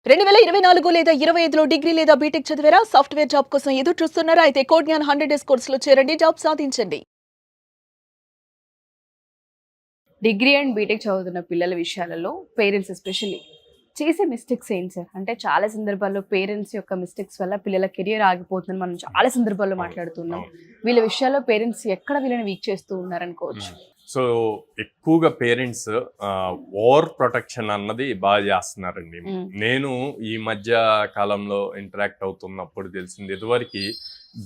2024 లేదా 25లో డిగ్రీ లేదా బీటెక్ చదివారా? సాఫ్ట్‌వేర్ జాబ్ కోసం ఎదురు చూస్తున్నారా? అయితే కోడ్ జ్ఞాన్ 100 డేస్ కోర్సులో చేరండి, జాబ్ సాధించండి. డిగ్రీ అండ్ బీటెక్ చదువుతున్న పిల్లల విషయాలలో పేరెంట్స్ ఎస్పెషల్లీ చేసే మిస్టేక్స్ ఏంటి సార్? అంటే చాలా సందర్భాల్లో పేరెంట్స్ యొక్క మిస్టేక్స్ వల్ల పిల్లల కెరియర్ ఆగిపోతుందని మనం చాలా సందర్భాల్లో మాట్లాడుతున్నాం. వీళ్ళ విషయాల్లో పేరెంట్స్ ఎక్కడ వీళ్ళని వీక్ చేస్తూ ఉన్నారనుకోవచ్చు. సో ఎక్కువగా పేరెంట్స్ ఓవర్ ప్రొటెక్షన్ అన్నది బాగా చేస్తున్నారండి. నేను ఈ మధ్య కాలంలో ఇంటరాక్ట్ అవుతున్నప్పుడు తెలిసింది, ఇదివరకు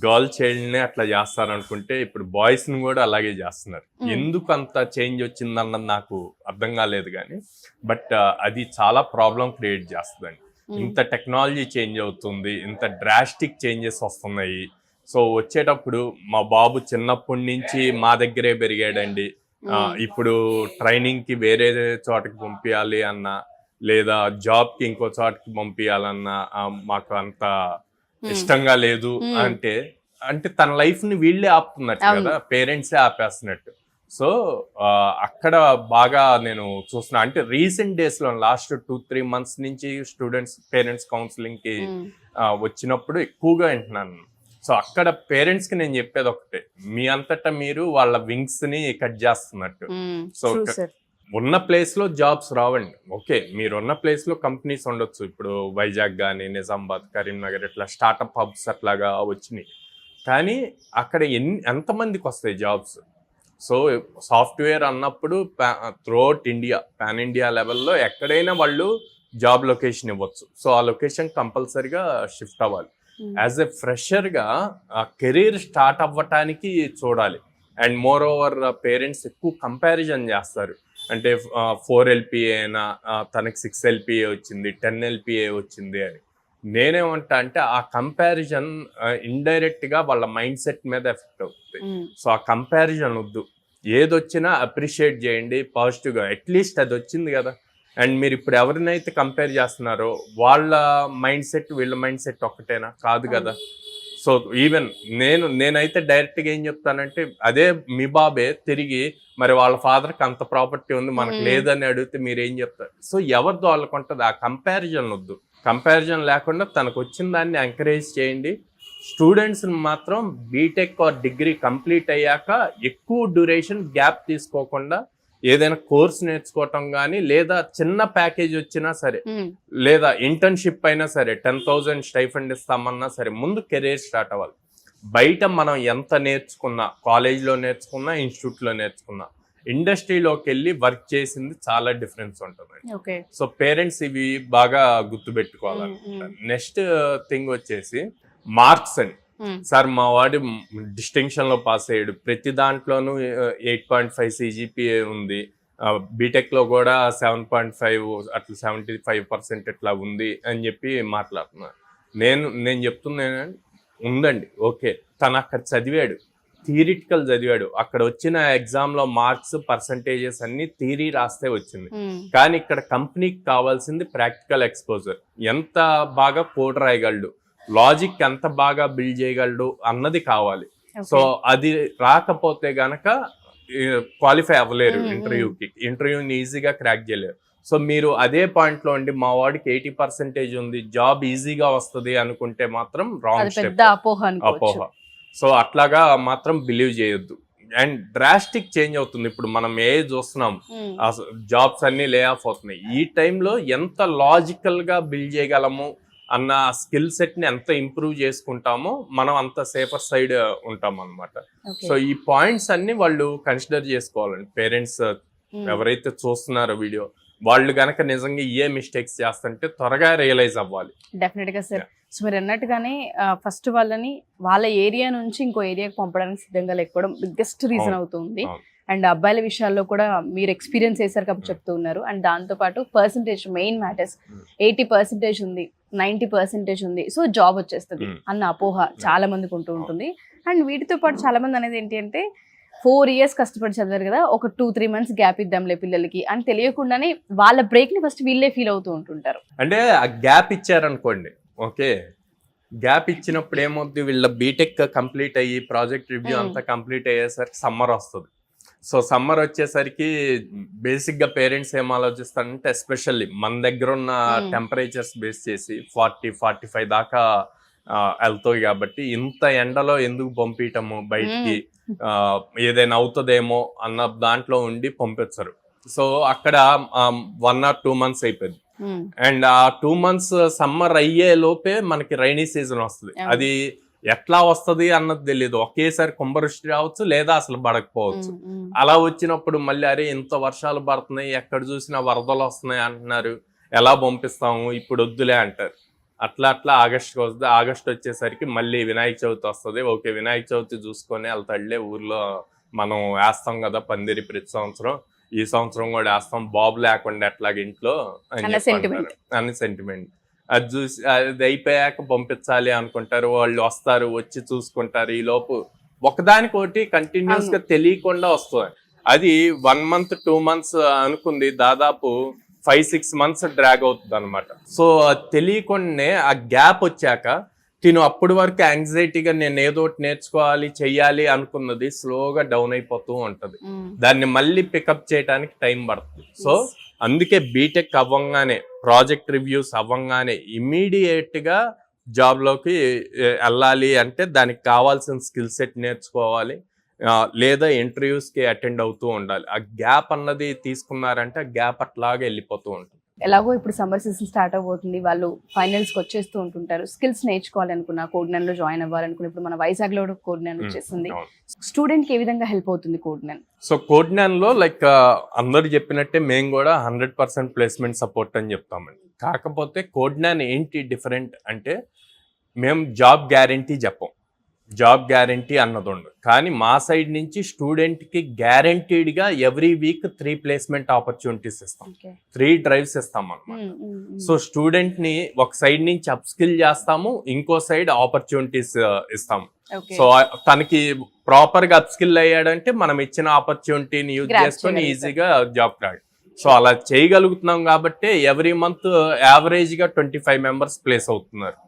గర్ల్ చైల్డ్ని అట్లా చేస్తారనుకుంటే ఇప్పుడు బాయ్స్ని కూడా అలాగే చేస్తున్నారు. ఎందుకు అంత చేంజ్ వచ్చిందన్నది నాకు అర్థం కాలేదు, కానీ బట్ అది చాలా ప్రాబ్లం క్రియేట్ చేస్తుందండి. ఇంత టెక్నాలజీ చేంజ్ అవుతుంది, ఇంత డ్రాస్టిక్ చేంజెస్ వస్తున్నాయి. సో వచ్చేటప్పుడు మా బాబు చిన్నప్పటి నుంచి మా దగ్గరే పెరిగాడండి, ఇప్పుడు ట్రైనింగ్ కి వేరే చోటకి పంపించాలి అన్నా లేదా జాబ్ కి ఇంకో చోటకి పంపించాలన్నా మాకు అంత ఇష్టంగా లేదు అంటే అంటే తన లైఫ్ ని వీళ్ళే ఆపుతున్నట్టు కదా, పేరెంట్సే ఆపేస్తున్నట్టు. సో అక్కడ బాగా నేను చూస్తున్నా. అంటే రీసెంట్ డేస్ లో లాస్ట్ 2-3 months నుంచి స్టూడెంట్స్ పేరెంట్స్ కౌన్సిలింగ్ కి వచ్చినప్పుడు ఎక్కువగా వింటున్నాను. సో అక్కడ పేరెంట్స్ కి నేను చెప్పేది ఒకటే, మీ అంతటా మీరు వాళ్ళ వింగ్స్ ని కట్ చేస్తున్నట్టు. సో ఉన్న ప్లేస్ లో జాబ్స్ రావండి. ఓకే, మీరు ఉన్న ప్లేస్ లో కంపెనీస్ ఉండొచ్చు. ఇప్పుడు వైజాగ్ కానీ నిజామాబాద్, కరీంనగర్ ఇట్లా స్టార్ట్అప్ హబ్స్ అట్లాగా వచ్చినాయి. కానీ అక్కడ ఎంతమందికి వస్తాయి జాబ్స్? సో సాఫ్ట్వేర్ అన్నప్పుడు త్రూఅవుట్ ఇండియా, పాన్ ఇండియా లెవెల్లో ఎక్కడైనా వాళ్ళు జాబ్ లొకేషన్ ఇవ్వచ్చు. సో ఆ లొకేషన్ కంపల్సరీగా షిఫ్ట్ అవ్వాలి. యాజ్ ఎ ఫ్రెషర్గా కెరీర్ స్టార్ట్ అవ్వటానికి చూడాలి. అండ్ మోర్ ఓవర్ పేరెంట్స్ ఎక్కువ కంపారిజన్ చేస్తారు. అంటే 4 LPA అయినా తనకి 6 LPA వచ్చింది, 10 LPA వచ్చింది అని. నేనేమంటా అంటే ఆ కంపారిజన్ ఇండైరెక్ట్గా వాళ్ళ మైండ్ సెట్ మీద ఎఫెక్ట్ అవుతుంది. సో ఆ కంపారిజన్ వద్దు. ఏదొచ్చినా అప్రిషియేట్ చేయండి పాజిటివ్గా. అట్లీస్ట్ అది వచ్చింది కదా. అండ్ మీరు ఇప్పుడు ఎవరినైతే కంపేర్ చేస్తున్నారో వాళ్ళ మైండ్ సెట్ వీళ్ళ మైండ్ సెట్ ఒక్కటేనా? కాదు కదా. సో ఈవెన్ నేనైతే డైరెక్ట్గా ఏం చెప్తానంటే, అదే మీ బాబే తిరిగి మరి వాళ్ళ ఫాదర్కి అంత ప్రాపర్టీ ఉంది మనకు లేదని అడిగితే మీరు ఏం చెప్తారు? సో ఎవరితో వాళ్ళకు ఉంటుంది. ఆ కంపారిజన్ వద్దు. కంపారిజన్ లేకుండా తనకు వచ్చిన దాన్ని ఎంకరేజ్ చేయండి. స్టూడెంట్స్ని మాత్రం బీటెక్ ఆర్ డిగ్రీ కంప్లీట్ అయ్యాక ఎక్కువ డ్యూరేషన్ గ్యాప్ తీసుకోకుండా ఏదైనా కోర్స్ నేర్చుకోవటం కానీ, లేదా చిన్న ప్యాకేజ్ వచ్చినా సరే, లేదా ఇంటర్న్షిప్ అయినా సరే 10,000 స్టైఫండ్ ఇస్తామన్నా సరే ముందు కెరీర్ స్టార్ట్ అవ్వాలి. బయట మనం ఎంత నేర్చుకున్నా, కాలేజ్లో నేర్చుకున్నా, ఇన్స్టిట్యూట్లో నేర్చుకున్నా, ఇండస్ట్రీలోకి వెళ్ళి వర్క్ చేసింది చాలా డిఫరెన్స్ ఉంటుంది. సో పేరెంట్స్ ఇవి బాగా గుర్తుపెట్టుకోవాలనుకుంటారు. నెక్స్ట్ థింగ్ వచ్చేసి మార్క్స్ అని. సార్ మా వాడు డిస్టింక్షన్ లో పాస్ అయ్యాడు, ప్రతి దాంట్లోనూ 8.5 CGPA ఉంది, బీటెక్ లో కూడా 7.5 అట్లా 75% ఇట్లా ఉంది అని చెప్పి మాట్లాడుతున్నారు. నేను చెప్తున్నా ఉందండి, ఓకే, తను అక్కడ చదివాడు, థియరిటికల్ చదివాడు, అక్కడ వచ్చిన ఎగ్జామ్ లో మార్క్స్ పర్సంటేజెస్ అన్ని థియరీ రాస్తే వచ్చింది. కానీ ఇక్కడ కంపెనీకి కావాల్సింది ప్రాక్టికల్ ఎక్స్పోజర్. ఎంత బాగా కోడ్ రాయగలడు, లాజిక్ ఎంత బాగా బిల్డ్ చేయగలడు అన్నది కావాలి. సో అది రాకపోతే గనక క్వాలిఫై అవ్వలేరు ఇంటర్వ్యూకి. ఇంటర్వ్యూని ఈజీగా క్రాక్ చేయలేరు. సో మీరు అదే పాయింట్ లో ఉండి మా వాడికి 80% ఉంది, జాబ్ ఈజీగా వస్తుంది అనుకుంటే మాత్రం రాంగ్ స్టెప్, అపోహ. సో అట్లాగా మాత్రం బిలీవ్ చేయొద్దు. అండ్ డ్రాస్టిక్ చేంజ్ అవుతుంది. ఇప్పుడు మనం చూస్తున్నాం, జాబ్స్ అన్ని లే ఆఫ్ అవుతున్నాయి. ఈ టైంలో ఎంత లాజికల్ గా బిల్డ్ చేయగలము అన్న స్కిల్ సెట్ ని ఎంత ఇంప్రూవ్ చేసుకుంటామో మనం అంత సేఫర్ సైడ్ ఉంటాం అనమాట. సో ఈ పాయింట్స్ అన్ని వాళ్ళు కన్సిడర్ చేసుకోవాలండి. పేరెంట్స్ ఎవరైతే చూస్తున్నారో వీడియో, వాళ్ళు గనక నిజంగా ఏ మిస్టేక్స్ చేస్తుంటే త్వరగా రియలైజ్ అవ్వాలి. డెఫినెట్ గా సార్. సో మీరు అన్నట్టుగానే ఫస్ట్ వాళ్ళని వాళ్ళ ఏరియా నుంచి ఇంకో ఏరియాకి పంపడానికి సిద్ధంగా లేకపోవడం బిగ్గెస్ట్ రీజన్ అవుతుంది. అండ్ అబ్బాయిల విషయాల్లో కూడా మీరు ఎక్స్పీరియన్స్ చేశారు కాబట్టి చెప్తూ ఉన్నారు. అండ్ దాంతోపాటు పర్సంటేజ్ మెయిన్ మ్యాటర్స్. 80% ఉంది, 90% ఉంది, సో జాబ్ వచ్చేస్తుంది అన్న అపోహ చాలా మందికి ఉంటుంది. అండ్ వీటితో పాటు చాలా మంది అనేది ఏంటి అంటే 4 years కష్టపడి చదివారు కదా, ఒక 2-3 months గ్యాప్ ఇద్దాంలే పిల్లలకి అని తెలియకుండానే వాళ్ళ బ్రేక్ ని ఫస్ట్ వీళ్ళే ఫీల్ అవుతూ ఉంటుంటారు. అంటే ఆ గ్యాప్ ఇచ్చారనుకోండి, ఓకే, గ్యాప్ ఇచ్చినప్పుడు ఏమవుతుంది, వీళ్ళ బీటెక్ కంప్లీట్ అయ్యి ప్రాజెక్ట్ రివ్యూ అంతా కంప్లీట్ అయ్యేసరికి సమ్మర్ వస్తుంది. సో సమ్మర్ వచ్చేసరికి బేసిక్ గా పేరెంట్స్ ఏం ఆలోచిస్తారంటే ఎస్పెషల్లీ మన దగ్గర ఉన్న టెంపరేచర్స్ బేస్ చేసి 40-45 దాకా వెళ్తాయి కాబట్టి ఇంత ఎండలో ఎందుకు పంపించటము బయటికి, ఏదైనా అవుతుందేమో అన్న దాంట్లో ఉండి పంపించరు. సో అక్కడ 1 or 2 months అయిపోయింది. అండ్ ఆ 2 months సమ్మర్ అయ్యే లోపే మనకి రైనీ సీజన్ వస్తుంది. అది ఎట్లా వస్తది అన్నది తెలియదు. ఒకేసారి కుంభవృష్టి రావచ్చు, లేదా అసలు పడకపోవచ్చు. అలా వచ్చినప్పుడు మళ్ళీ అరే ఇంత వర్షాలు పడుతున్నాయి, ఎక్కడ చూసినా వరదలు వస్తున్నాయి అంటున్నారు, ఎలా పంపిస్తాము, ఇప్పుడు వద్దులే అంటారు. అట్లా ఆగస్ట్కి వస్తుంది. ఆగస్ట్ వచ్చేసరికి మళ్ళీ వినాయక చవితి వస్తుంది. ఓకే, వినాయక చవితి చూసుకొని వెళ్తాడులే, ఊర్లో మనం వేస్తాం కదా పందిరి ప్రతి సంవత్సరం, ఈ సంవత్సరం కూడా వేస్తాం, బాబు లేకుండా ఎట్లాగ ఇంట్లో అని సెంటిమెంట్. అది చూసి అది అయిపోయాక పంపించాలి అనుకుంటారు. వాళ్ళు వస్తారు, వచ్చి చూసుకుంటారు. ఈ లోపు ఒకదానికోటి కంటిన్యూస్ గా తెలియకుండా వస్తుంది. అది 1 month 2 months అనుకుంది, దాదాపు 5-6 months డ్రాగ్ అవుతుంది అనమాట. సో తెలియకుండానే ఆ గ్యాప్ వచ్చాక తిను అప్పటి వరకు యాంగ్జైటీగా నేను ఏదో ఒకటి నేర్చుకోవాలి చెయ్యాలి అనుకున్నది స్లోగా డౌన్ అయిపోతూ ఉంటది. దాన్ని మళ్ళీ పికప్ చేయడానికి టైం పడుతుంది. సో అందుకే బీటెక్ అవ్వంగానే, ప్రాజెక్ట్ రివ్యూస్ అవ్వంగానే ఇమీడియట్ గా జాబ్ లోకి వెళ్ళాలి అంటే దానికి కావాల్సిన స్కిల్ సెట్ నేర్చుకోవాలి, లేదా ఇంటర్వ్యూస్ కి అటెండ్ అవుతూ ఉండాలి. ఆ గ్యాప్ అన్నది తీసుకున్నారంటే ఆ గ్యాప్ అట్లాగే వెళ్ళిపోతూ ఉంటుంది. ఎలాగో ఇప్పుడు సమ్మర్ సీజన్ స్టార్ట్ అవబోతుంది, వాళ్ళు ఫైనల్స్కి వచ్చేస్తూ ఉంటుంటారు. స్కిల్స్ నేర్చుకోవాలనుకున్నా, కోడ్9 లో జాయిన్ అవ్వాలనుకున్నా, ఇప్పుడు మన వైజాగ్ లో కోడ్9 వచ్చేసింది. స్టూడెంట్ కి ఏ విధంగా హెల్ప్ అవుతుంది కోడ్9? సో కోడ్9 లో లైక్ అందరు చెప్పినట్టే మేము కూడా 100% ప్లేస్మెంట్ సపోర్ట్ అని చెప్తామండి. కాకపోతే కోడ్9 ఏంటి డిఫరెంట్ అంటే మేము జాబ్ గ్యారంటీ చెప్పం, జాబ్ గ్యారంటీ అన్నది ఉండదు. కానీ మా సైడ్ నుంచి స్టూడెంట్ కి గ్యారంటీడ్ గా ఎవ్రీ వీక్ 3 ప్లేస్మెంట్ ఆపర్చునిటీస్ ఇస్తాం, 3 drives ఇస్తాం అన్నమాట. సో స్టూడెంట్ ని ఒక సైడ్ నుంచి అప్ స్కిల్ చేస్తాము, ఇంకో సైడ్ ఆపర్చునిటీస్ ఇస్తాము. సో తనకి ప్రాపర్ గా అప్ స్కిల్ అయ్యాడంటే మనం ఇచ్చిన ఆపర్చునిటీని యూజ్ చేసుకొని ఈజీగా జాబ్ క్రాక్. సో అలా చేయగలుగుతున్నాం కాబట్టి ఎవ్రీ మంత్ యావరేజ్ గా 25 members ప్లేస్ అవుతున్నారు.